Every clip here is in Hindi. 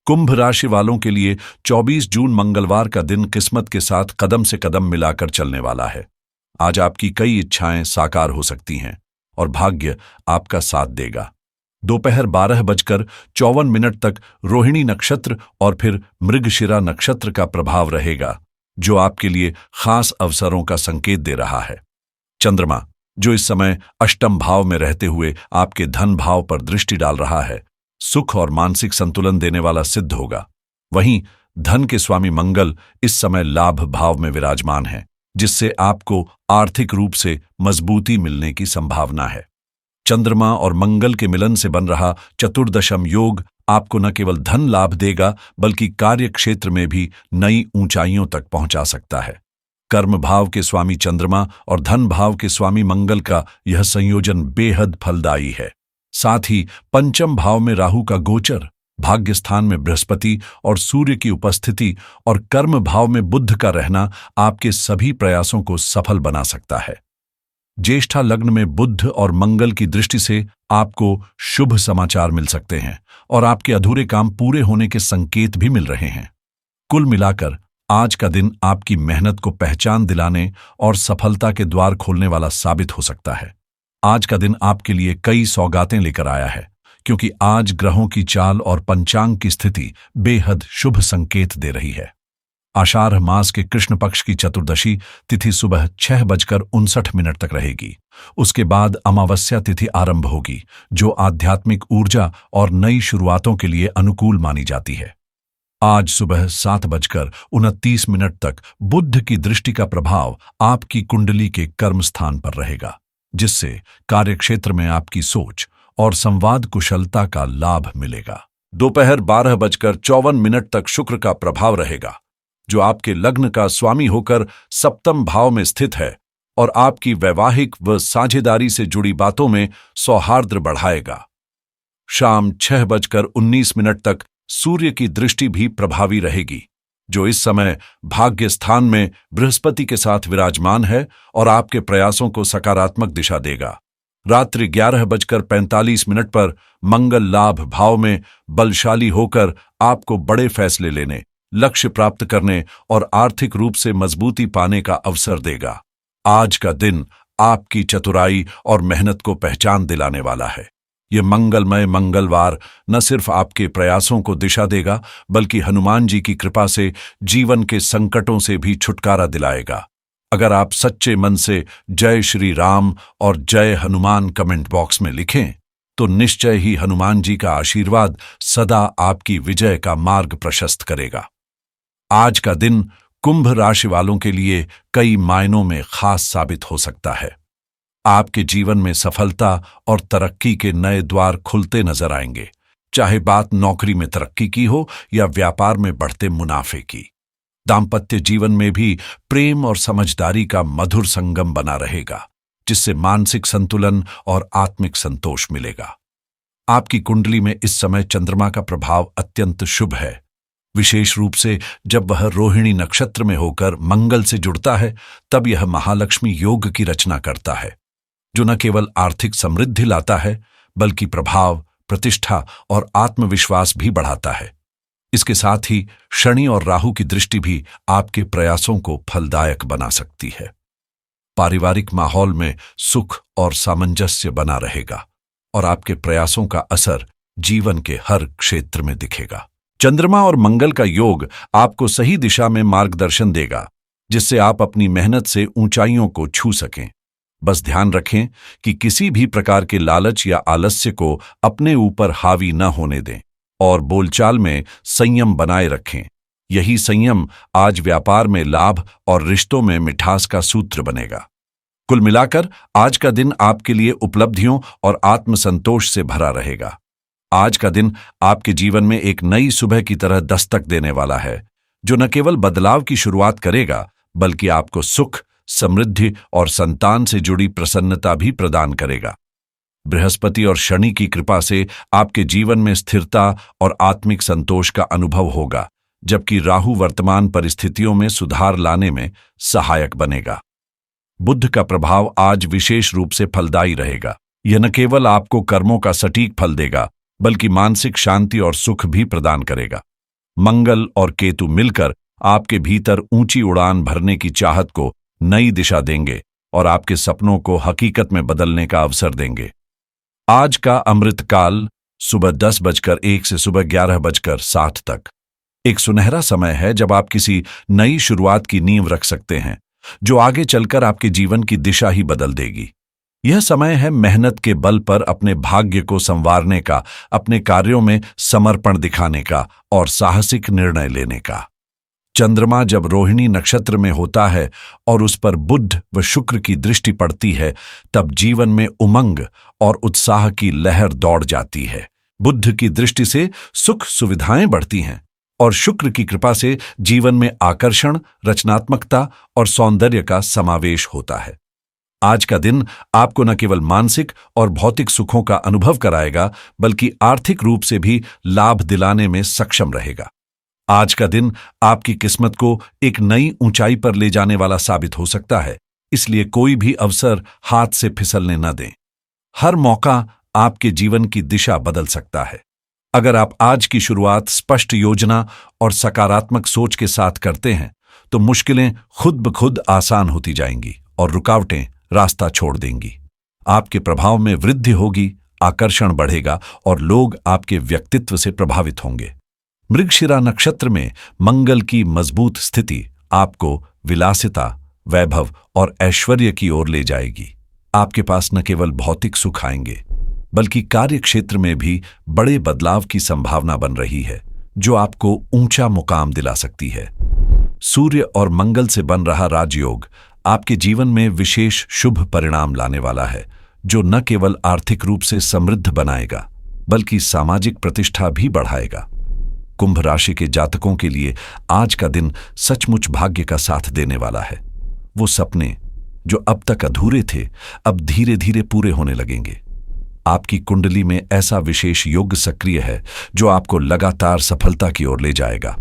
कुंभ राशि वालों के लिए 24 जून मंगलवार का दिन किस्मत के साथ कदम से कदम मिलाकर चलने वाला है। आज आपकी कई इच्छाएं साकार हो सकती हैं और भाग्य आपका साथ देगा। दोपहर 12:54 तक रोहिणी नक्षत्र और फिर मृगशिरा नक्षत्र का प्रभाव रहेगा, जो आपके लिए खास अवसरों का संकेत दे रहा है। चंद्रमा, जो इस समय अष्टम भाव में रहते हुए आपके धन भाव पर दृष्टि डाल रहा है, सुख और मानसिक संतुलन देने वाला सिद्ध होगा। वहीं धन के स्वामी मंगल इस समय लाभ भाव में विराजमान है, जिससे आपको आर्थिक रूप से मजबूती मिलने की संभावना है। चंद्रमा और मंगल के मिलन से बन रहा चतुर्दशम योग आपको न केवल धन लाभ देगा, बल्कि कार्य क्षेत्र में भी नई ऊंचाइयों तक पहुंचा सकता है। कर्म भाव के स्वामी चंद्रमा और धन भाव के स्वामी मंगल का यह संयोजन बेहद फलदायी है। साथ ही पंचम भाव में राहु का गोचर, भाग्य स्थान में बृहस्पति और सूर्य की उपस्थिति और कर्म भाव में बुध का रहना आपके सभी प्रयासों को सफल बना सकता है। ज्येष्ठा लग्न में बुध और मंगल की दृष्टि से आपको शुभ समाचार मिल सकते हैं और आपके अधूरे काम पूरे होने के संकेत भी मिल रहे हैं। कुल मिलाकर आज का दिन आपकी मेहनत को पहचान दिलाने और सफलता के द्वार खोलने वाला साबित हो सकता है। आज का दिन आपके लिए कई सौगातें लेकर आया है, क्योंकि आज ग्रहों की चाल और पंचांग की स्थिति बेहद शुभ संकेत दे रही है। आषाढ़ मास के कृष्ण पक्ष की चतुर्दशी तिथि सुबह 6:59 तक रहेगी। उसके बाद अमावस्या तिथि आरंभ होगी, जो आध्यात्मिक ऊर्जा और नई शुरुआतों के लिए अनुकूल मानी जाती है। आज सुबह 7:29 तक बुध की दृष्टि का प्रभाव आपकी कुंडली के कर्म स्थान पर रहेगा, जिससे कार्यक्षेत्र में आपकी सोच और संवाद कुशलता का लाभ मिलेगा। दोपहर 12:54 तक शुक्र का प्रभाव रहेगा, जो आपके लग्न का स्वामी होकर सप्तम भाव में स्थित है और आपकी वैवाहिक व साझेदारी से जुड़ी बातों में सौहार्द बढ़ाएगा। शाम 6:19 तक सूर्य की दृष्टि भी प्रभावी रहेगी, जो इस समय भाग्य स्थान में बृहस्पति के साथ विराजमान है और आपके प्रयासों को सकारात्मक दिशा देगा। रात्रि 11:45 पर मंगल लाभ भाव में बलशाली होकर आपको बड़े फैसले लेने, लक्ष्य प्राप्त करने और आर्थिक रूप से मजबूती पाने का अवसर देगा। आज का दिन आपकी चतुराई और मेहनत को पहचान दिलाने वाला है। यह मंगलमय मंगलवार न सिर्फ आपके प्रयासों को दिशा देगा, बल्कि हनुमान जी की कृपा से जीवन के संकटों से भी छुटकारा दिलाएगा। अगर आप सच्चे मन से जय श्री राम और जय हनुमान कमेंट बॉक्स में लिखें, तो निश्चय ही हनुमान जी का आशीर्वाद सदा आपकी विजय का मार्ग प्रशस्त करेगा। आज का दिन कुंभ राशि वालों के लिए कई मायनों में खास साबित हो सकता है। आपके जीवन में सफलता और तरक्की के नए द्वार खुलते नजर आएंगे, चाहे बात नौकरी में तरक्की की हो या व्यापार में बढ़ते मुनाफे की। दाम्पत्य जीवन में भी प्रेम और समझदारी का मधुर संगम बना रहेगा, जिससे मानसिक संतुलन और आत्मिक संतोष मिलेगा। आपकी कुंडली में इस समय चंद्रमा का प्रभाव अत्यंत शुभ है, विशेष रूप से जब वह रोहिणी नक्षत्र में होकर मंगल से जुड़ता है। तब यह महालक्ष्मी योग की रचना करता है, जो न केवल आर्थिक समृद्धि लाता है, बल्कि प्रभाव, प्रतिष्ठा और आत्मविश्वास भी बढ़ाता है। इसके साथ ही शनि और राहु की दृष्टि भी आपके प्रयासों को फलदायक बना सकती है। पारिवारिक माहौल में सुख और सामंजस्य बना रहेगा और आपके प्रयासों का असर जीवन के हर क्षेत्र में दिखेगा। चंद्रमा और मंगल का योग आपको सही दिशा में मार्गदर्शन देगा, जिससे आप अपनी मेहनत से ऊंचाइयों को छू सकें। बस ध्यान रखें कि किसी भी प्रकार के लालच या आलस्य को अपने ऊपर हावी न होने दें और बोलचाल में संयम बनाए रखें। यही संयम आज व्यापार में लाभ और रिश्तों में मिठास का सूत्र बनेगा। कुल मिलाकर आज का दिन आपके लिए उपलब्धियों और आत्मसंतोष से भरा रहेगा। आज का दिन आपके जीवन में एक नई सुबह की तरह दस्तक देने वाला है, जो न केवल बदलाव की शुरुआत करेगा, बल्कि आपको सुख, समृद्धि और संतान से जुड़ी प्रसन्नता भी प्रदान करेगा। बृहस्पति और शनि की कृपा से आपके जीवन में स्थिरता और आत्मिक संतोष का अनुभव होगा, जबकि राहु वर्तमान परिस्थितियों में सुधार लाने में सहायक बनेगा। बुध का प्रभाव आज विशेष रूप से फलदायी रहेगा। यह न केवल आपको कर्मों का सटीक फल देगा, बल्कि मानसिक शांति और सुख भी प्रदान करेगा। मंगल और केतु मिलकर आपके भीतर ऊंची उड़ान भरने की चाहत को नई दिशा देंगे और आपके सपनों को हकीकत में बदलने का अवसर देंगे। आज का अमृतकाल सुबह 10:01 से सुबह 11:60 तक एक सुनहरा समय है जब आप किसी नई शुरुआत की नींव रख सकते हैं जो आगे चलकर आपके जीवन की दिशा ही बदल देगी। यह समय है मेहनत के बल पर अपने भाग्य को संवारने का, अपने कार्यों में समर्पण दिखाने का और साहसिक निर्णय लेने का। चंद्रमा जब रोहिणी नक्षत्र में होता है और उस पर बुध व शुक्र की दृष्टि पड़ती है, तब जीवन में उमंग और उत्साह की लहर दौड़ जाती है। बुध की दृष्टि से सुख सुविधाएं बढ़ती हैं और शुक्र की कृपा से जीवन में आकर्षण, रचनात्मकता और सौंदर्य का समावेश होता है। आज का दिन आपको न केवल मानसिक और भौतिक सुखों का अनुभव कराएगा, बल्कि आर्थिक रूप से भी लाभ दिलाने में सक्षम रहेगा। आज का दिन आपकी किस्मत को एक नई ऊंचाई पर ले जाने वाला साबित हो सकता है, इसलिए कोई भी अवसर हाथ से फिसलने न दें। हर मौका आपके जीवन की दिशा बदल सकता है। अगर आप आज की शुरुआत स्पष्ट योजना और सकारात्मक सोच के साथ करते हैं, तो मुश्किलें खुद ब खुद आसान होती जाएंगी और रुकावटें रास्ता छोड़ देंगी। आपके प्रभाव में वृद्धि होगी, आकर्षण बढ़ेगा और लोग आपके व्यक्तित्व से प्रभावित होंगे। मृगशिरा नक्षत्र में मंगल की मजबूत स्थिति आपको विलासिता, वैभव और ऐश्वर्य की ओर ले जाएगी। आपके पास न केवल भौतिक सुख आएंगे, बल्कि कार्य क्षेत्र में भी बड़े बदलाव की संभावना बन रही है, जो आपको ऊंचा मुकाम दिला सकती है। सूर्य और मंगल से बन रहा राजयोग आपके जीवन में विशेष शुभ परिणाम लाने वाला है, जो न केवल आर्थिक रूप से समृद्ध बनाएगा, बल्कि सामाजिक प्रतिष्ठा भी बढ़ाएगा। कुंभ राशि के जातकों के लिए आज का दिन सचमुच भाग्य का साथ देने वाला है। वो सपने जो अब तक अधूरे थे, अब धीरे धीरे पूरे होने लगेंगे। आपकी कुंडली में ऐसा विशेष योग सक्रिय है जो आपको लगातार सफलता की ओर ले जाएगा।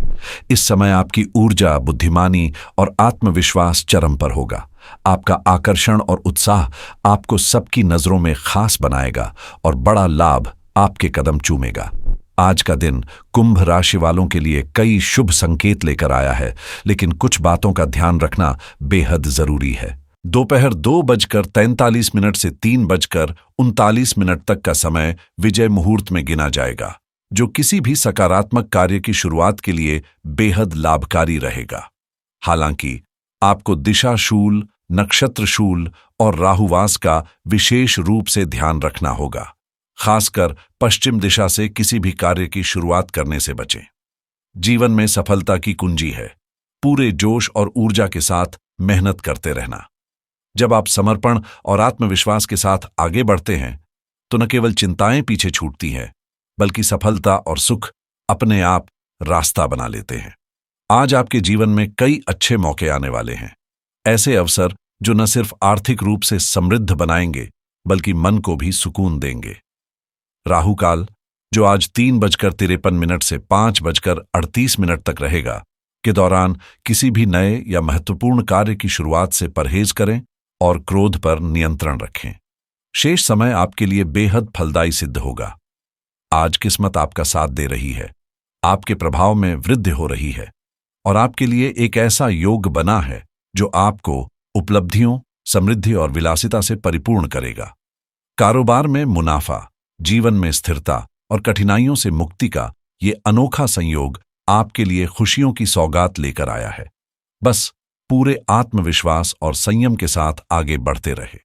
इस समय आपकी ऊर्जा, बुद्धिमानी और आत्मविश्वास चरम पर होगा। आपका आकर्षण और उत्साह आपको सबकी नजरों में खास बनाएगा और बड़ा लाभ आपके कदम चूमेगा। आज का दिन कुंभ राशि वालों के लिए कई शुभ संकेत लेकर आया है, लेकिन कुछ बातों का ध्यान रखना बेहद जरूरी है। दोपहर 2:43 से 3:39 तक का समय विजय मुहूर्त में गिना जाएगा, जो किसी भी सकारात्मक कार्य की शुरुआत के लिए बेहद लाभकारी रहेगा। हालांकि आपको दिशाशूल, नक्षत्रशूल और राहुवास का विशेष रूप से ध्यान रखना होगा। खासकर पश्चिम दिशा से किसी भी कार्य की शुरुआत करने से बचें। जीवन में सफलता की कुंजी है पूरे जोश और ऊर्जा के साथ मेहनत करते रहना। जब आप समर्पण और आत्मविश्वास के साथ आगे बढ़ते हैं, तो न केवल चिंताएं पीछे छूटती हैं, बल्कि सफलता और सुख अपने आप रास्ता बना लेते हैं। आज आपके जीवन में कई अच्छे मौके आने वाले हैं, ऐसे अवसर जो न सिर्फ आर्थिक रूप से समृद्ध बनाएंगे, बल्कि मन को भी सुकून देंगे। राहुकाल, जो आज 3:53 से 5:38 तक रहेगा, के दौरान किसी भी नए या महत्वपूर्ण कार्य की शुरुआत से परहेज करें और क्रोध पर नियंत्रण रखें। शेष समय आपके लिए बेहद फलदायी सिद्ध होगा। आज किस्मत आपका साथ दे रही है, आपके प्रभाव में वृद्धि हो रही है और आपके लिए एक ऐसा योग बना है जो आपको उपलब्धियों, समृद्धि और विलासिता से परिपूर्ण करेगा। कारोबार में मुनाफा, जीवन में स्थिरता और कठिनाइयों से मुक्ति का ये अनोखा संयोग आपके लिए खुशियों की सौगात लेकर आया है। बस पूरे आत्मविश्वास और संयम के साथ आगे बढ़ते रहे।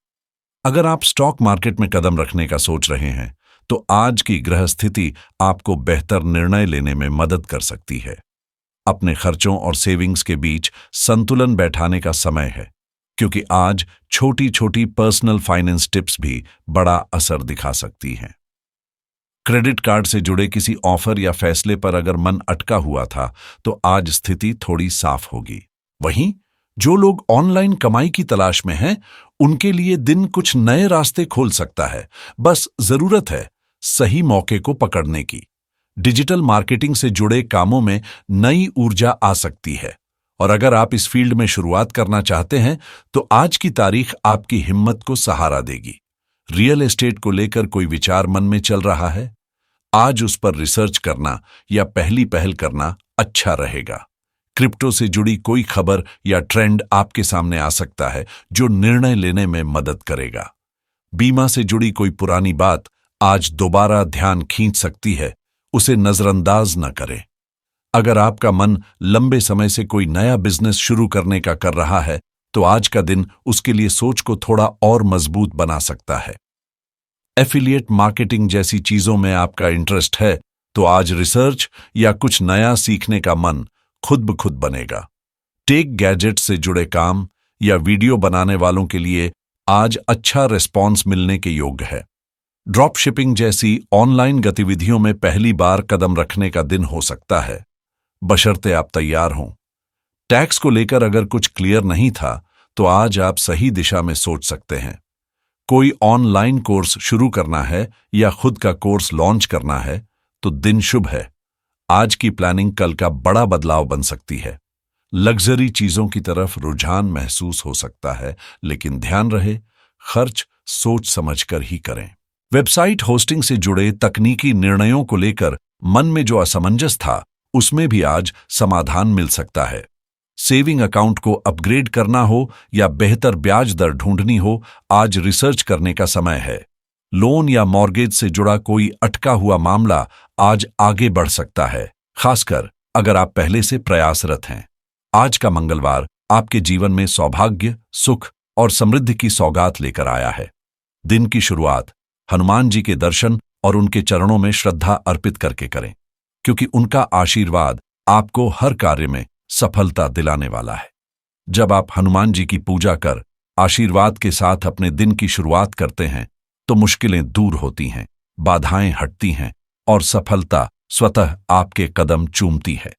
अगर आप स्टॉक मार्केट में कदम रखने का सोच रहे हैं, तो आज की ग्रह स्थिति आपको बेहतर निर्णय लेने में मदद कर सकती है। अपने खर्चों और सेविंग्स के बीच संतुलन बैठाने का समय है, क्योंकि आज छोटी छोटी पर्सनल फाइनेंस टिप्स भी बड़ा असर दिखा सकती हैं। क्रेडिट कार्ड से जुड़े किसी ऑफर या फैसले पर अगर मन अटका हुआ था, तो आज स्थिति थोड़ी साफ होगी। वहीं जो लोग ऑनलाइन कमाई की तलाश में हैं, उनके लिए दिन कुछ नए रास्ते खोल सकता है। बस जरूरत है सही मौके को पकड़ने की। डिजिटल मार्केटिंग से जुड़े कामों में नई ऊर्जा आ सकती है और अगर आप इस फील्ड में शुरुआत करना चाहते हैं, तो आज की तारीख आपकी हिम्मत को सहारा देगी। रियल एस्टेट को लेकर कोई विचार मन में चल रहा है? आज उस पर रिसर्च करना या पहली पहल करना अच्छा रहेगा। क्रिप्टो से जुड़ी कोई खबर या ट्रेंड आपके सामने आ सकता है जो निर्णय लेने में मदद करेगा। बीमा से जुड़ी कोई पुरानी बात आज दोबारा ध्यान खींच सकती है, उसे नजरअंदाज न करें। अगर आपका मन लंबे समय से कोई नया बिजनेस शुरू करने का कर रहा है तो आज का दिन उसके लिए सोच को थोड़ा और मजबूत बना सकता है। एफिलिएट मार्केटिंग जैसी चीजों में आपका इंटरेस्ट है तो आज रिसर्च या कुछ नया सीखने का मन खुद ब खुद बनेगा। टेक गैजेट से जुड़े काम या वीडियो बनाने वालों के लिए आज अच्छा रिस्पॉन्स मिलने के योग्य है। ड्रॉप शिपिंग जैसी ऑनलाइन गतिविधियों में पहली बार कदम रखने का दिन हो सकता है, बशर्ते आप तैयार हों। टैक्स को लेकर अगर कुछ क्लियर नहीं था तो आज आप सही दिशा में सोच सकते हैं। कोई ऑनलाइन कोर्स शुरू करना है या खुद का कोर्स लॉन्च करना है तो दिन शुभ है। आज की प्लानिंग कल का बड़ा बदलाव बन सकती है। लग्जरी चीजों की तरफ रुझान महसूस हो सकता है, लेकिन ध्यान रहे खर्च सोच समझकर ही करें। वेबसाइट होस्टिंग से जुड़े तकनीकी निर्णयों को लेकर मन में जो असमंजस था उसमें भी आज समाधान मिल सकता है। सेविंग अकाउंट को अपग्रेड करना हो या बेहतर ब्याज दर ढूंढनी हो, आज रिसर्च करने का समय है। लोन या मॉर्गेज से जुड़ा कोई अटका हुआ मामला आज आगे बढ़ सकता है, खासकर अगर आप पहले से प्रयासरत हैं। आज का मंगलवार आपके जीवन में सौभाग्य, सुख और समृद्धि की सौगात लेकर आया है। दिन की शुरुआत हनुमान जी के दर्शन और उनके चरणों में श्रद्धा अर्पित करके करें, क्योंकि उनका आशीर्वाद आपको हर कार्य में सफलता दिलाने वाला है। जब आप हनुमान जी की पूजा कर आशीर्वाद के साथ अपने दिन की शुरुआत करते हैं तो मुश्किलें दूर होती हैं, बाधाएं हटती हैं और सफलता स्वतः आपके कदम चूमती है।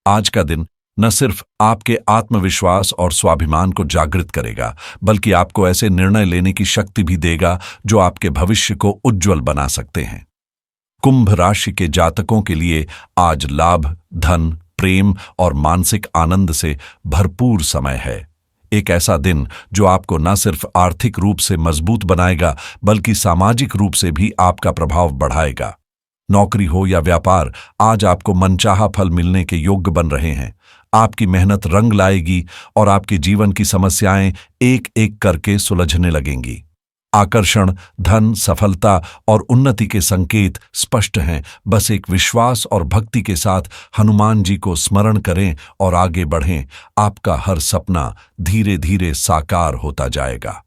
आज का दिन न सिर्फ आपके आत्मविश्वास और स्वाभिमान को जागृत करेगा, बल्कि आपको ऐसे निर्णय लेने की शक्ति भी देगा जो आपके भविष्य को उज्ज्वल बना सकते हैं। कुंभ राशि के जातकों के लिए आज लाभ, धन, प्रेम और मानसिक आनंद से भरपूर समय है। एक ऐसा दिन जो आपको न सिर्फ आर्थिक रूप से मजबूत बनाएगा बल्कि सामाजिक रूप से भी आपका प्रभाव बढ़ाएगा। नौकरी हो या व्यापार, आज आपको मनचाहा फल मिलने के योग्य बन रहे हैं। आपकी मेहनत रंग लाएगी और आपके जीवन की समस्याएं एक एक करके सुलझने लगेंगी। आकर्षण, धन, सफलता और उन्नति के संकेत स्पष्ट हैं। बस एक विश्वास और भक्ति के साथ हनुमान जी को स्मरण करें और आगे बढ़ें। आपका हर सपना धीरे धीरे साकार होता जाएगा।